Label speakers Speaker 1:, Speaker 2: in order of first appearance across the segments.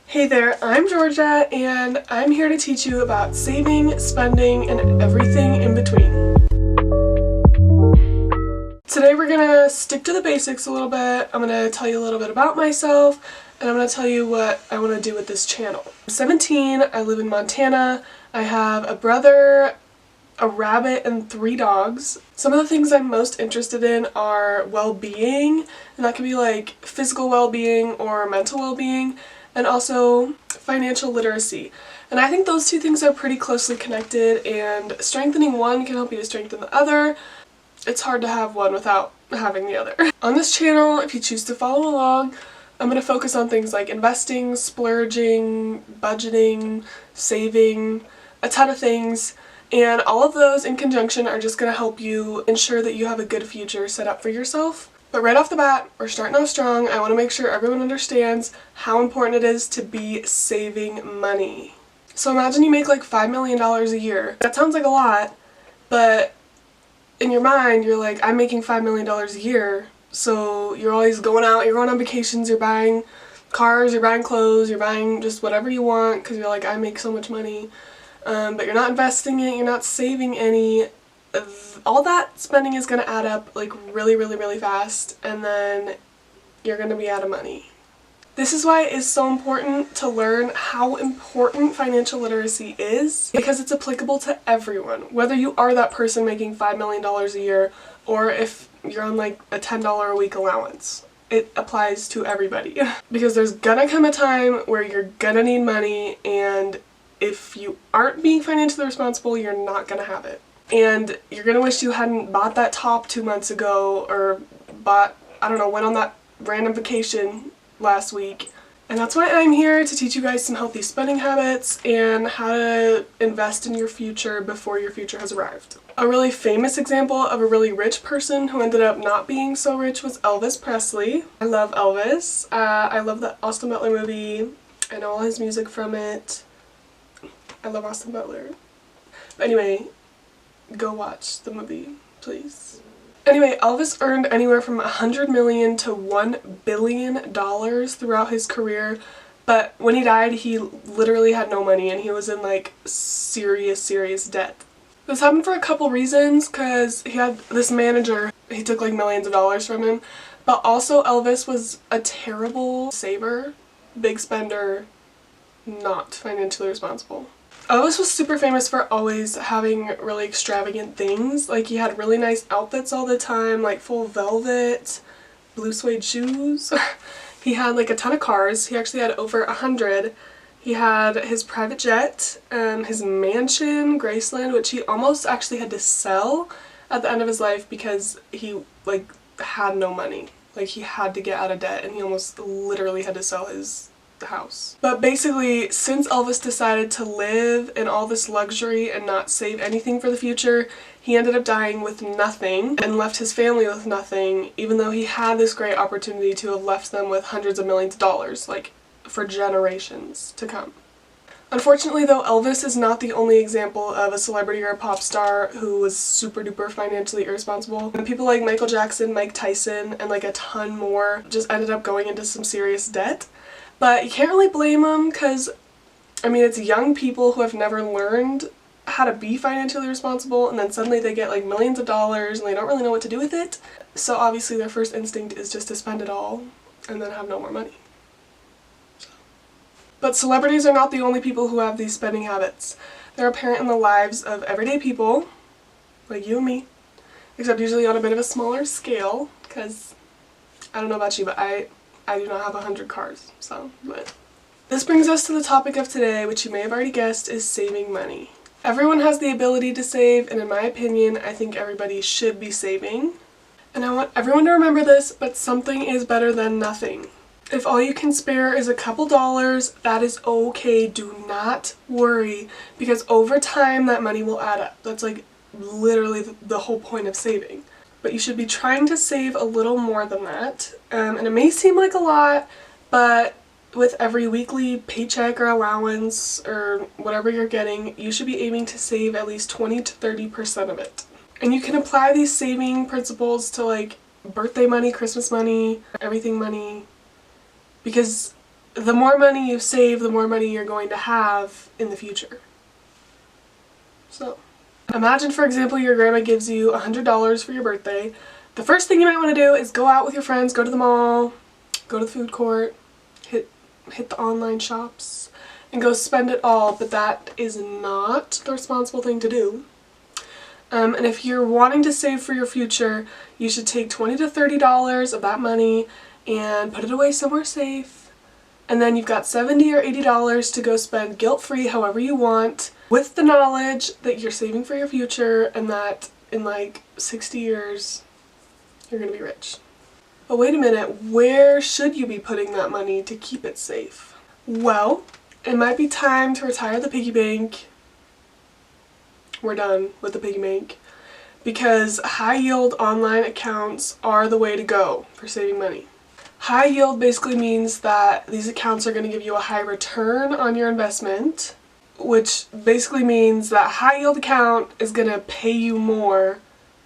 Speaker 1: Hey there, I'm Georgia, and I'm here to teach you about saving, spending, and everything in between. Today we're gonna stick to the basics a little bit. I'm gonna tell you a little bit about myself, and I'm gonna tell you what I want to do with this channel. I'm 17, I live in Montana, I have a brother, a rabbit, and 3 dogs. Some of the things I'm most interested in are well-being, and that could be like physical well-being or mental well-being, and also financial literacy. And I think those two things are pretty closely connected, and strengthening one can help you to strengthen the other. It's hard to have one without having the other. On this channel, if you choose to follow along, I'm going to focus on things like investing, splurging, budgeting, saving, a ton of things. And all of those in conjunction are just going to help you ensure that you have a good future set up for yourself. But right off the bat, we're starting off strong. I want to make sure everyone understands how important it is to be saving money. So imagine you make like $5 million a year. That sounds like a lot, but in your mind, you're like, I'm making $5 million a year. So you're always going out, you're going on vacations, you're buying cars, you're buying clothes, you're buying just whatever you want because you're like, I make so much money. But you're not investing it, you're not saving any. All that spending is going to add up like really fast, and then you're going to be out of money. This is why it is so important to learn how important financial literacy is, because it's applicable to everyone. Whether you are that person making $5 million a year or if you're on like a $10 a week allowance. It applies to everybody. Because there's gonna come a time where you're gonna need money, and if you aren't being financially responsible, you're not gonna have it. And you're gonna wish you hadn't bought that top 2 months ago, or bought, I don't know, went on that random vacation last week. And that's why I'm here to teach you guys some healthy spending habits and how to invest in your future before your future has arrived. A really famous example of a really rich person who ended up not being so rich was Elvis Presley. I love Elvis. I love the Austin Butler movie. I know all his music from it. I love Austin Butler. But anyway, go watch the movie, please. Anyway, Elvis earned anywhere from $100 million to $1 billion throughout his career, but when he died, he literally had no money and he was in like serious debt. This happened for a couple reasons, because he had this manager, he took like millions of dollars from him, but also Elvis was a terrible saver, big spender, not financially responsible. Elvis was super famous for always having really extravagant things. Like, he had really nice outfits all the time, like full velvet, blue suede shoes. He had like a ton of cars. He actually had over 100. He had his private jet, his mansion, Graceland, which he almost actually had to sell at the end of his life because he like had no money. Like, he had to get out of debt, and he almost literally had to sell his house. But basically, since Elvis decided to live in all this luxury and not save anything for the future, he ended up dying with nothing and left his family with nothing, even though he had this great opportunity to have left them with hundreds of millions of dollars, like for generations to come. Unfortunately though, Elvis is not the only example of a celebrity or a pop star who was super duper financially irresponsible. And people like Michael Jackson, Mike Tyson, and like a ton more just ended up going into some serious debt. But you can't really blame them, because, I mean, it's young people who have never learned how to be financially responsible, and then suddenly they get like millions of dollars and they don't really know what to do with it. So obviously their first instinct is just to spend it all and then have no more money. But celebrities are not the only people who have these spending habits. They're apparent in the lives of everyday people, like you and me, except usually on a bit of a smaller scale, because I don't know about you, but I do not have 100 cars, so, but. This brings us to the topic of today, which you may have already guessed is saving money. Everyone has the ability to save, and in my opinion, I think everybody should be saving. And I want everyone to remember this, but something is better than nothing. If all you can spare is a couple dollars, that is okay, do not worry, because over time that money will add up. That's like literally the whole point of saving. But you should be trying to save a little more than that. And it may seem like a lot, but with every weekly paycheck or allowance or whatever you're getting, you should be aiming to save at least 20 to 30% of it. And you can apply these saving principles to like birthday money, Christmas money, everything money, because the more money you save, the more money you're going to have in the future. So, imagine, for example, your grandma gives you $100 for your birthday. The first thing you might want to do is go out with your friends, go to the mall, go to the food court, hit the online shops, and go spend it all, but that is not the responsible thing to do. And if you're wanting to save for your future, you should take $20 to $30 of that money and put it away somewhere safe. And then you've got $70 or $80 to go spend guilt-free however you want, with the knowledge that you're saving for your future and that in like 60 years, you're gonna be rich. But wait a minute, where should you be putting that money to keep it safe? Well, it might be time to retire the piggy bank. We're done with the piggy bank because high yield online accounts are the way to go for saving money. High yield basically means that these accounts are going to give you a high return on your investment, which basically means that high yield account is going to pay you more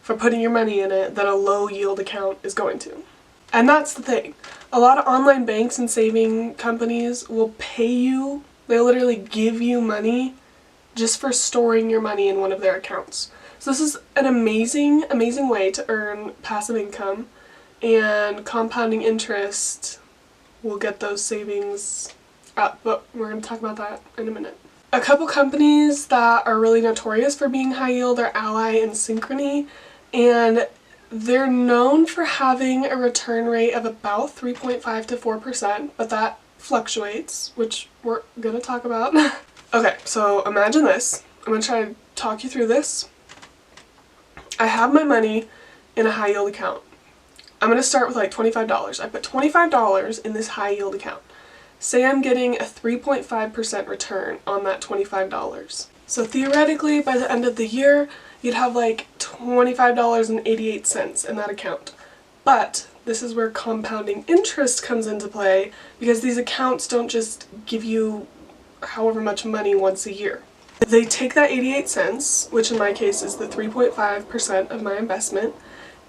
Speaker 1: for putting your money in it than a low yield account is going to. And that's the thing. A lot of online banks and saving companies will pay you, they literally give you money just for storing your money in one of their accounts. So this is an amazing, amazing way to earn passive income, and compounding interest will get those savings up, but we're going to talk about that in a minute. A couple companies that are really notorious for being high yield are Ally and Synchrony, and they're known for having a return rate of about 3.5 to 4%, but that fluctuates, which we're going to talk about. Okay, so imagine this. I'm going to try to talk you through this. I have my money in a high yield account. I'm going to start with like $25. I put $25 in this high yield account. Say I'm getting a 3.5% return on that $25. So theoretically, by the end of the year, you'd have like $25.88 in that account. But this is where compounding interest comes into play, because these accounts don't just give you however much money once a year. They take that 88 cents, which in my case is the 3.5% of my investment,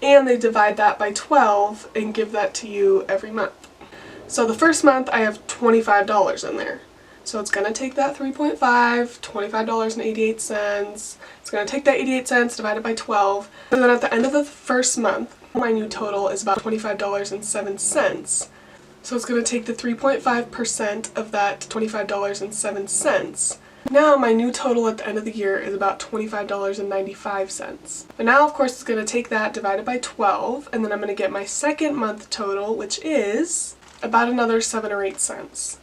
Speaker 1: and they divide that by 12 and give that to you every month. So the first month I have $25 in there. So it's going to take that 3.5, $25.88. It's going to take that 88 cents divided by 12. And then at the end of the first month, my new total is about $25.07. So it's going to take the 3.5% of that $25.07. Now my new total at the end of the year is about $25.95. But now of course it's going to take that divided by 12, and then I'm going to get my second month total, which is about another 7 or 8 cents.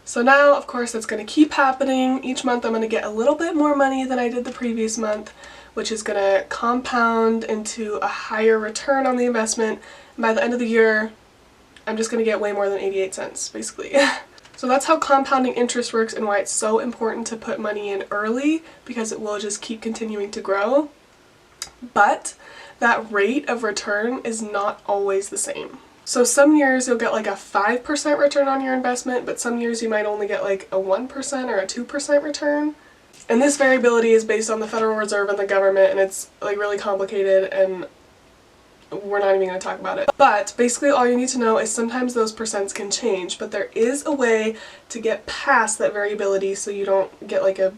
Speaker 1: So now of course that's going to keep happening. Each month I'm going to get a little bit more money than I did the previous month, which is going to compound into a higher return on the investment. And by the end of the year, I'm just going to get way more than 88 cents, basically. So that's how compounding interest works and why it's so important to put money in early, because it will just keep continuing to grow. But that rate of return is not always the same. So some years you'll get like a 5% return on your investment, but some years you might only get like a 1% or a 2% return. And this variability is based on the Federal Reserve and the government, and it's like really complicated, and we're not even going to talk about it. But basically all you need to know is sometimes those percents can change, but there is a way to get past that variability so you don't get like a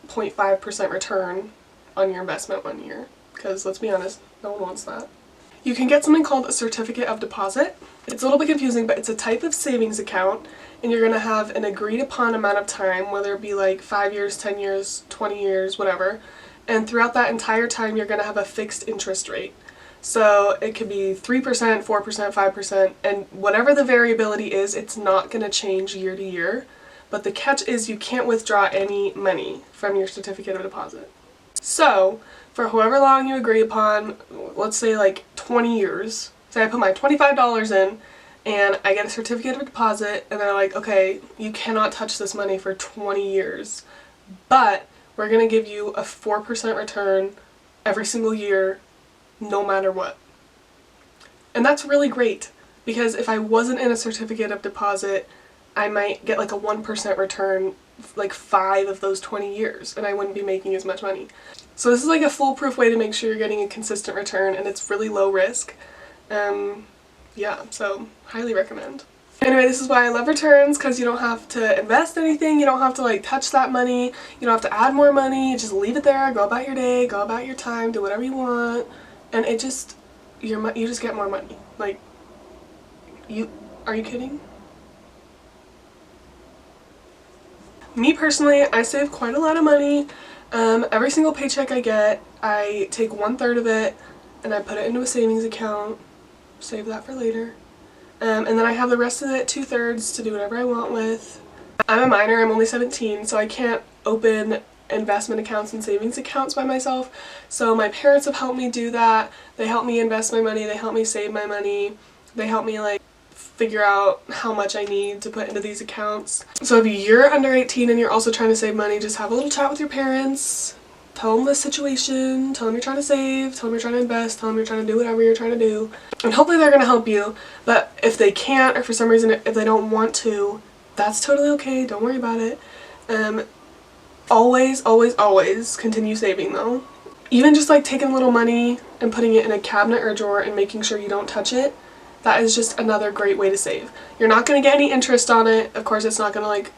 Speaker 1: 0.5% return on your investment one year. Because let's be honest, no one wants that. You can get something called a certificate of deposit. It's a little bit confusing, but it's a type of savings account, and you're going to have an agreed upon amount of time, whether it be like 5 years, 10 years, 20 years, whatever. And throughout that entire time you're going to have a fixed interest rate. So it could be 3%, 4%, 5%, and whatever the variability is, it's not going to change year to year. But the catch is you can't withdraw any money from your certificate of deposit. So for however long you agree upon, let's say like 20 years, say I put my $25 in and I get a certificate of deposit, and they're like, okay, you cannot touch this money for 20 years, but we're going to give you a 4% return every single year, no matter what. And that's really great, because if I wasn't in a certificate of deposit, I might get like a 1% return like 5 of those 20 years, and I wouldn't be making as much money. So this is like a foolproof way to make sure you're getting a consistent return, and it's really low risk. Yeah, so highly recommend. Anyway, this is why I love returns, because you don't have to invest anything, you don't have to like touch that money, you don't have to add more money, just leave it there, go about your day, go about your time, do whatever you want, and it just, you just get more money. Like, are you kidding? Me personally, I save quite a lot of money. Every single paycheck I get, I take 1/3 of it and I put it into a savings account, save that for later. And then I have the rest of it, 2/3, to do whatever I want with. I'm a minor, I'm only 17, so I can't open investment accounts and savings accounts by myself. So my parents have helped me do that. They help me invest my money, they help me save my money, they help me like figure out how much I need to put into these accounts. So if you're under 18 and you're also trying to save money, just have a little chat with your parents. Tell them the situation, tell them you're trying to save, tell them you're trying to invest, tell them you're trying to do whatever you're trying to do. And hopefully they're going to help you. But if they can't, or for some reason if they don't want to, that's totally okay. Don't worry about it. Always, always, always continue saving though. Even just like taking a little money and putting it in a cabinet or a drawer and making sure you don't touch it, that is just another great way to save. You're not going to get any interest on it. Of course, it's not going to like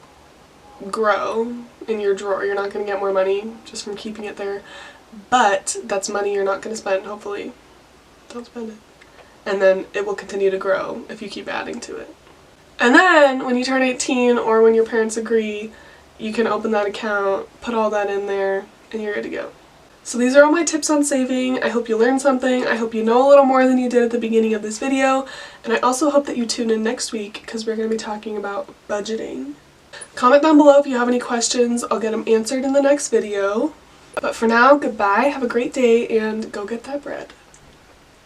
Speaker 1: grow in your drawer. You're not going to get more money just from keeping it there. But that's money you're not going to spend, hopefully. Don't spend it. And then it will continue to grow if you keep adding to it. And then when you turn 18 or when your parents agree, you can open that account, put all that in there, and you're good to go. So these are all my tips on saving. I hope you learned something. I hope you know a little more than you did at the beginning of this video. And I also hope that you tune in next week because we're going to be talking about budgeting. Comment down below if you have any questions. I'll get them answered in the next video. But for now, goodbye, have a great day, and go get that bread.